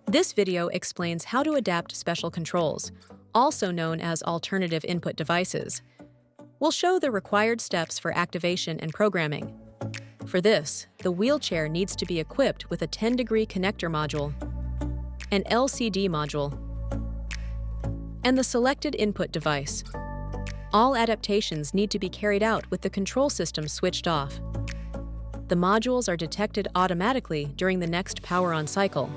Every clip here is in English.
This video explains how to adapt special controls, also known as alternative input devices. We'll show the required steps for activation and programming. For this, the wheelchair needs to be equipped with a 10-degree connector module, an LCD module, and the selected input device. All adaptations need to be carried out with the control system switched off. The modules are detected automatically during the next power-on cycle.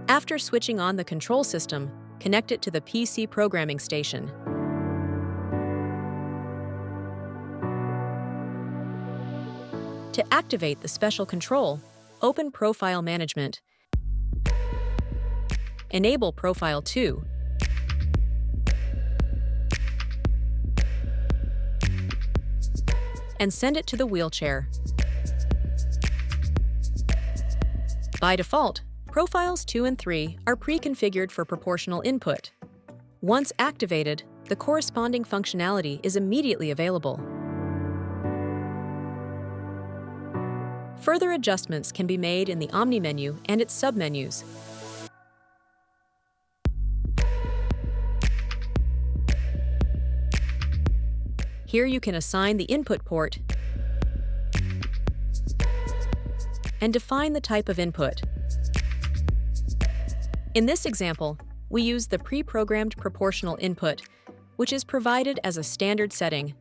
After switching on the control system, connect it to the PC programming station. To activate the special control, open Profile Management. Enable Profile 2. And send it to the wheelchair. By default, Profiles 2 and 3 are pre-configured for proportional input. Once activated, the corresponding functionality is immediately available. Further adjustments can be made in the Omni menu and its submenus. Here you can assign the input port and define the type of input. In this example, we use the pre-programmed proportional input, which is provided as a standard setting.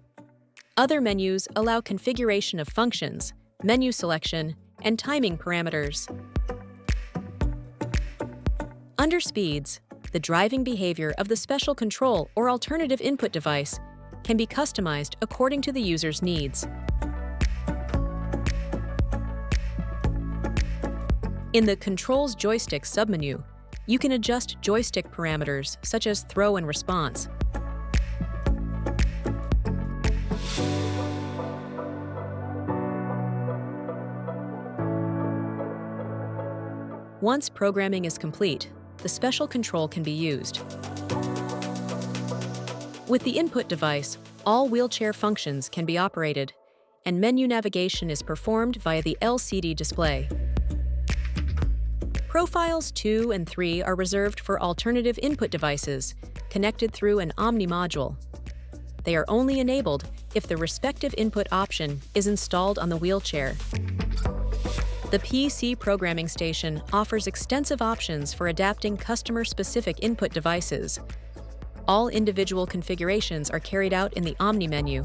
Other menus allow configuration of functions, menu selection, and timing parameters. Under Speeds, the driving behavior of the special control or alternative input device can be customized according to the user's needs. In the Controls Joystick submenu, you can adjust joystick parameters such as throw and response. Once programming is complete, the special control can be used. With the input device, all wheelchair functions can be operated, and menu navigation is performed via the LCD display. Profiles 2 and 3 are reserved for alternative input devices connected through an Omni module. They are only enabled if the respective input option is installed on the wheelchair. The PC programming station offers extensive options for adapting customer-specific input devices. All individual configurations are carried out in the Omni menu.